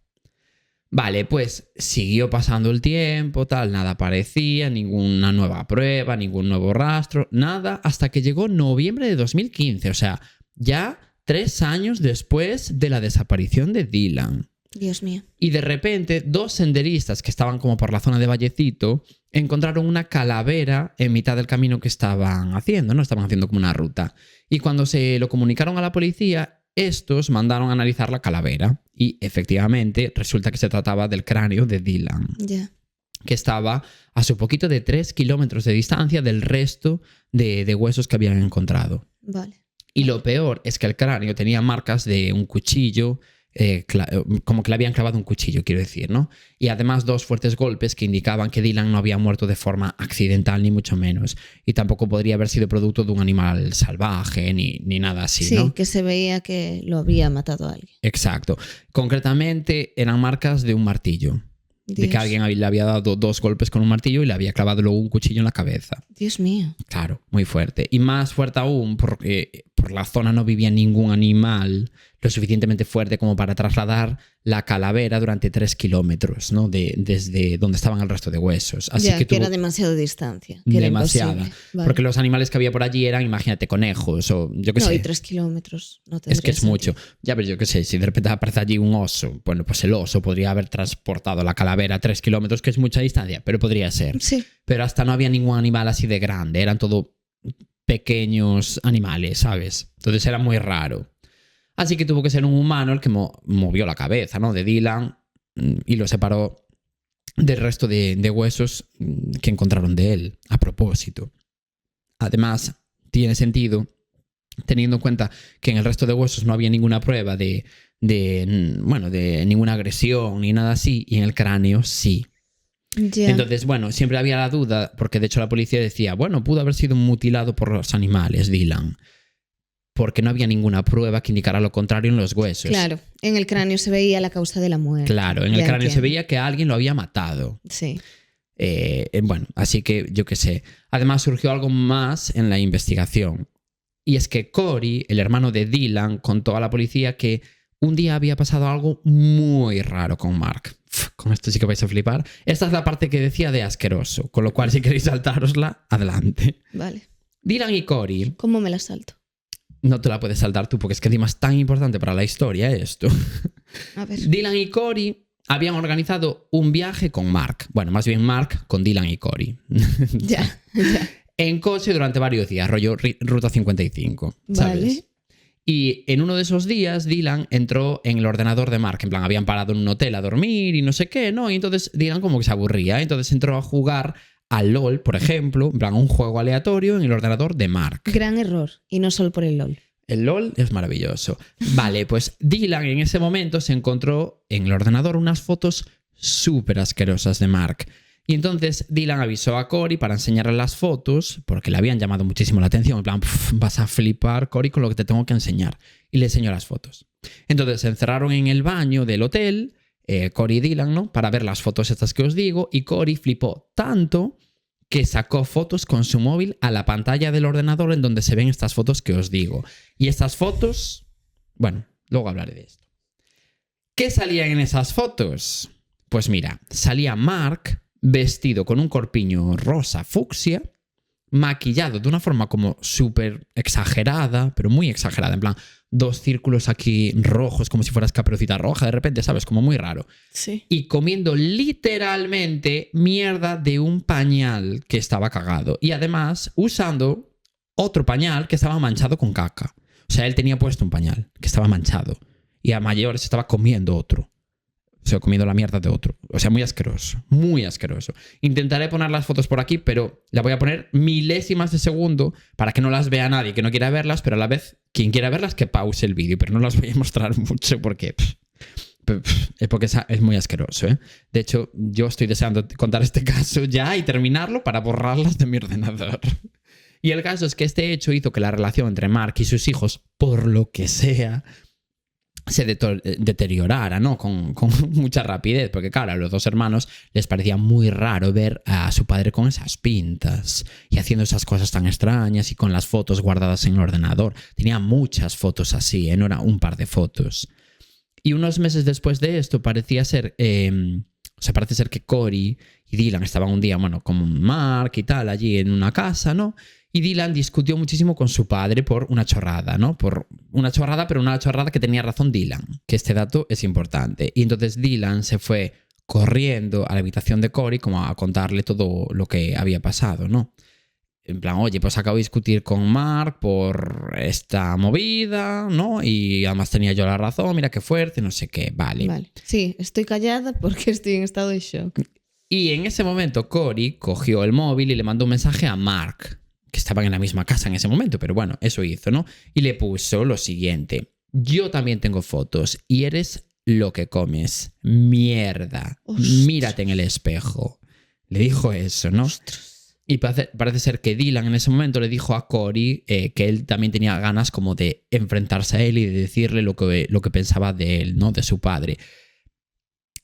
Vale, pues siguió pasando el tiempo, tal, nada aparecía, ninguna nueva prueba, ningún nuevo rastro, nada, hasta que llegó noviembre de 2015, o sea, ya 3 años después de la desaparición de Dylan. Dios mío. Y de repente, 2 senderistas que estaban como por la zona de Vallecito encontraron una calavera en mitad del camino que estaban haciendo, ¿no? Estaban haciendo como una ruta. Y cuando se lo comunicaron a la policía, estos mandaron a analizar la calavera. Y efectivamente, resulta que se trataba del cráneo de Dylan, Ya. que estaba a su poquito de 3 kilómetros de distancia del resto de huesos que habían encontrado. Vale. Y lo peor es que el cráneo tenía marcas de un cuchillo, como que le habían clavado un cuchillo, quiero decir, ¿no? Y además 2 fuertes golpes que indicaban que Dylan no había muerto de forma accidental, ni mucho menos. Y tampoco podría haber sido producto de un animal salvaje, ni nada así, Sí, ¿no? que se veía que lo había matado a alguien. Exacto. Concretamente eran marcas de un martillo. De Dios. que alguien le había dado 2 golpes con un martillo y le había clavado luego un cuchillo en la cabeza. Dios mío. Claro, muy fuerte. Y más fuerte aún porque por la zona no vivía ningún animal lo suficientemente fuerte como para trasladar la calavera durante 3 kilómetros, ¿no? Desde donde estaban el resto de huesos. Así Ya, que que tuvo era demasiada distancia. Que demasiada. Era imposible. Vale. Porque los animales que había por allí eran, imagínate, conejos o yo qué No, sé. y 3 kilómetros. No Es que tendría es mucho. sentido. Ya, pero yo qué sé, si de repente aparece allí un oso, bueno, pues el oso podría haber transportado la calavera a 3 kilómetros, que es mucha distancia, pero podría ser. Sí. Pero hasta no había ningún animal así de grande, eran todo pequeños animales, ¿sabes? Entonces era muy raro. Así que tuvo que ser un humano el que movió la cabeza, ¿no? De Dylan y lo separó del resto de huesos que encontraron de él, a propósito. Además, tiene sentido, teniendo en cuenta que en el resto de huesos no había ninguna prueba de ninguna agresión ni nada así, y en el cráneo sí. Ya. Entonces, bueno, siempre había la duda, porque de hecho la policía decía, bueno, pudo haber sido mutilado por los animales, Dylan, porque no había ninguna prueba que indicara lo contrario en los huesos. Claro, en el cráneo se veía la causa de la muerte. Claro, en el Ya cráneo se entiendo. veía que alguien lo había matado. Sí. Bueno, así que yo qué sé. Además surgió algo más en la investigación. Y es que Corey, el hermano de Dylan, contó a la policía que un día había pasado algo muy raro con Mark. Con esto sí que vais a flipar. Esta es la parte que decía de asqueroso, con lo cual si queréis saltárosla, adelante. Vale. Dylan y Corey, ¿Cómo me la salto? no te la puedes saltar tú porque es que encima es tan importante para la historia esto. A ver. Dylan y Corey habían organizado un viaje con Mark. Bueno, más bien Mark con Dylan y Corey. Ya. En coche durante varios días, rollo Ruta 55, ¿sabes? Vale. Y en uno de esos días, Dylan entró en el ordenador de Mark. En plan, habían parado en un hotel a dormir y no sé qué, ¿no? Y entonces Dylan como que se aburría. Entonces entró a jugar al LOL, por ejemplo, en plan, un juego aleatorio en el ordenador de Mark. Gran error. Y no solo por el LOL. El LOL es maravilloso. Vale, pues Dylan en ese momento se encontró en el ordenador unas fotos súper asquerosas de Mark. Y entonces Dylan avisó a Corey para enseñarle las fotos, porque le habían llamado muchísimo la atención. En plan, vas a flipar, Corey, con lo que te tengo que enseñar. Y le enseñó las fotos. Entonces se encerraron en el baño del hotel, Corey y Dylan, ¿no? Para ver las fotos estas que os digo. Y Corey flipó tanto que sacó fotos con su móvil a la pantalla del ordenador en donde se ven estas fotos que os digo. Y estas fotos, bueno, luego hablaré de esto. ¿Qué salía en esas fotos? Pues mira, salía Mark vestido con un corpiño rosa fucsia, maquillado de una forma como súper exagerada, pero muy exagerada, en plan, 2 círculos aquí rojos como si fueras Caperucita Roja, de repente, ¿sabes? Como muy raro. Sí. Y comiendo literalmente mierda de un pañal que estaba cagado. Y además usando otro pañal que estaba manchado con caca. O sea, él tenía puesto un pañal que estaba manchado. Y a mayores estaba comiendo otro. O sea, comiendo la mierda de otro. O sea, muy asqueroso. Muy asqueroso. Intentaré poner las fotos por aquí, pero la voy a poner milésimas de segundo para que no las vea nadie que no quiera verlas, pero a la vez, quien quiera verlas, que pause el vídeo. Pero no las voy a mostrar mucho porque es muy asqueroso, ¿eh? De hecho, yo estoy deseando contar este caso ya y terminarlo para borrarlas de mi ordenador. Y el caso es que este hecho hizo que la relación entre Mark y sus hijos, por lo que sea, se deteriorara, ¿no? Con mucha rapidez, porque claro, a los 2 hermanos les parecía muy raro ver a su padre con esas pintas y haciendo esas cosas tan extrañas y con las fotos guardadas en el ordenador. Tenía muchas fotos así, ¿eh? No era un par de fotos. Y unos meses después de esto parece ser que Corey y Dylan estaban un día, bueno, con Mark y tal, allí en una casa, ¿no? Y Dylan discutió muchísimo con su padre por una chorrada, ¿no? Por una chorrada, pero una chorrada que tenía razón Dylan, que este dato es importante. Y entonces Dylan se fue corriendo a la habitación de Corey como a contarle todo lo que había pasado, ¿no? En plan, oye, pues acabo de discutir con Mark por esta movida, ¿no? Y además tenía yo la razón, mira qué fuerte, no sé qué, vale. Sí, estoy callada porque estoy en estado de shock. Y en ese momento Corey cogió el móvil y le mandó un mensaje a Mark, que estaban en la misma casa en ese momento, pero bueno, eso hizo, ¿no? Y le puso lo siguiente: yo también tengo fotos y eres lo que comes. Mierda. Ostras. Mírate en el espejo. Le dijo eso, ¿no? Ostras. Y parece ser que Dylan en ese momento le dijo a Corey que él también tenía ganas como de enfrentarse a él y de decirle lo que pensaba de él, ¿no? De su padre.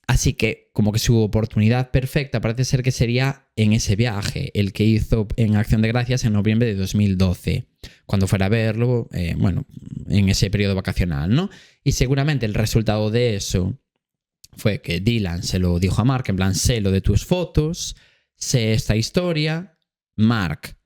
Así que como que su oportunidad perfecta parece ser que sería en ese viaje, el que hizo en Acción de Gracias en noviembre de 2012, cuando fuera a verlo, bueno, en ese periodo vacacional, ¿no? Y seguramente el resultado de eso fue que Dylan se lo dijo a Mark, en plan, sé lo de tus fotos, sé esta historia. Mark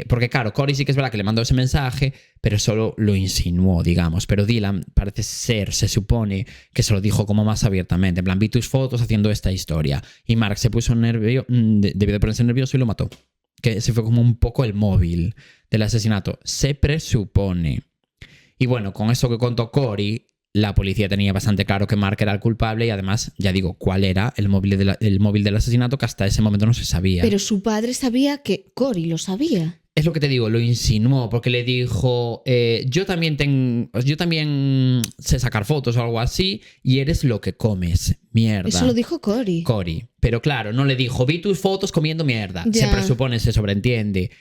porque claro, Corey sí que es verdad que le mandó ese mensaje, pero solo lo insinuó, digamos. Pero Dylan parece ser, se supone que se lo dijo como más abiertamente. En plan, vi tus fotos haciendo esta historia. Y Mark se puso nervioso, debió de ponerse nervioso y lo mató. que ese fue como un poco el móvil del asesinato. Se presupone. Y bueno, con eso que contó Cory, la policía tenía bastante claro que Mark era el culpable y además, ya digo, cuál era el móvil del asesinato, que hasta ese momento no se sabía. Pero su padre sabía que Cory lo sabía. Es lo que te digo, lo insinuó porque le dijo, yo también sé sacar fotos o algo así y eres lo que comes, mierda. Eso lo dijo Cory. Cory. Pero claro, no le dijo, vi tus fotos comiendo mierda. Ya. Se presupone, se sobreentiende.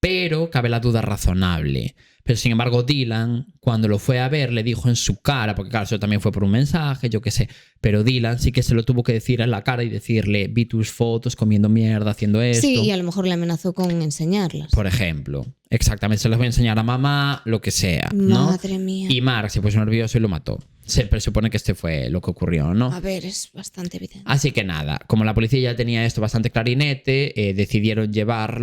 Pero cabe la duda razonable. Pero sin embargo, Dylan, cuando lo fue a ver, le dijo en su cara, porque claro, eso también fue por un mensaje, yo qué sé. Pero Dylan sí que se lo tuvo que decir en la cara y decirle, vi tus fotos comiendo mierda, haciendo esto. Sí, y a lo mejor le amenazó con enseñarlas. Por ejemplo. Exactamente, se las voy a enseñar a mamá, lo que sea, ¿no? Madre mía. Y Mark se puso nervioso y lo mató. Se presupone que este fue lo que ocurrió, ¿no? A ver, es bastante evidente. Así que nada, como la policía ya tenía esto bastante clarinete, decidieron llevar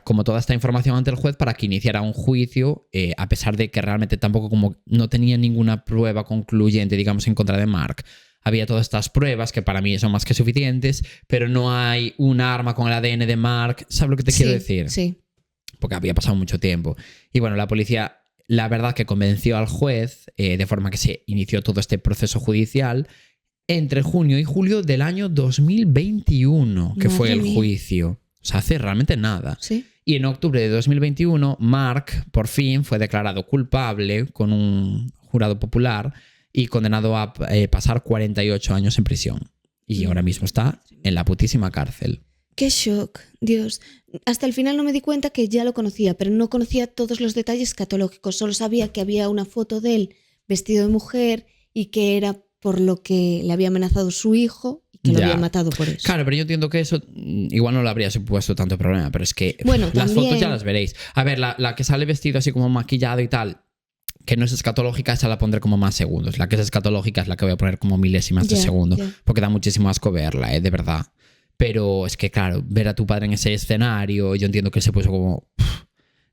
como toda esta información ante el juez para que iniciara un juicio, a pesar de que realmente tampoco como no tenía ninguna prueba concluyente, digamos, en contra de Mark. Había todas estas pruebas que para mí son más que suficientes, pero no hay un arma con el ADN de Mark. ¿Sabes lo que te quiero decir? Sí. Porque había pasado mucho tiempo. Y bueno, la policía, la verdad que convenció al juez, de forma que se inició todo este proceso judicial entre junio y julio del año 2021, que fue el juicio. O sea, hace realmente nada. Sí. Y en octubre de 2021, Mark por fin fue declarado culpable con un jurado popular y condenado a pasar 48 años en prisión. Y ahora mismo está en la putísima cárcel. Qué shock, Dios. Hasta el final no me di cuenta que ya lo conocía, pero no conocía todos los detalles escatológicos. Solo sabía que había una foto de él vestido de mujer y que era por lo que le había amenazado su hijo y que lo había matado por eso. Claro, pero yo entiendo que eso igual no le habría supuesto tanto problema, pero es que bueno, las también... fotos ya las veréis. A ver, la que sale vestido así como maquillado y tal, que no es escatológica, esa la pondré como más segundos. La que es escatológica es la que voy a poner como milésimas de segundo, porque da muchísimo asco verla, de verdad. Pero es que, claro, ver a tu padre en ese escenario, yo entiendo que él se puso como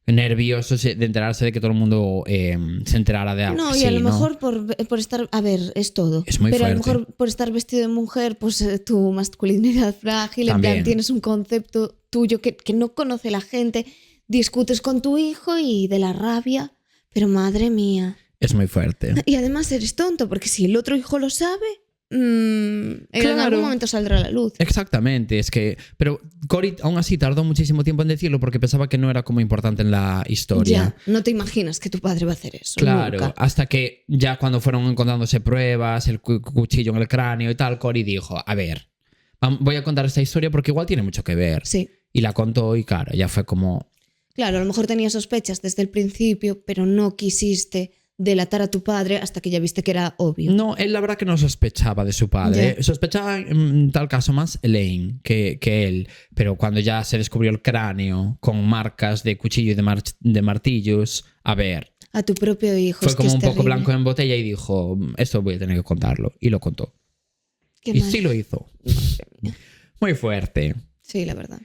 nervioso de enterarse de que todo el mundo se enterara de algo. No, y a lo mejor por estar... A ver, es todo. Es muy pero fuerte. A lo mejor por estar vestido de mujer, pues tu masculinidad frágil, en plan, tienes un concepto tuyo que no conoce la gente, discutes con tu hijo y de la rabia, pero madre mía. Es muy fuerte. Y además eres tonto, porque si el otro hijo lo sabe... en algún momento saldrá a la luz. Exactamente, es que... Pero Cory aún así tardó muchísimo tiempo en decirlo porque pensaba que no era como importante en la historia. Ya, no te imaginas que tu padre va a hacer eso. Claro, nunca. hasta que ya cuando fueron encontrándose pruebas, el cuchillo en el cráneo y tal, Cory dijo, a ver, voy a contar esta historia porque igual tiene mucho que ver. Sí. Y la contó y claro, ya fue como... Claro, a lo mejor tenías sospechas desde el principio, pero no quisiste delatar a tu padre hasta que ya viste que era obvio. No, él la verdad que no sospechaba de su padre. Yeah. Sospechaba en tal caso más Elaine que él. Pero cuando ya se descubrió el cráneo con marcas de cuchillo y de martillos, a ver... A tu propio hijo. Fue es como que un es poco terrible. blanco en botella y dijo, esto voy a tener que contarlo. Y lo contó. Qué Y mal. sí lo hizo. Muy fuerte. Sí, la verdad.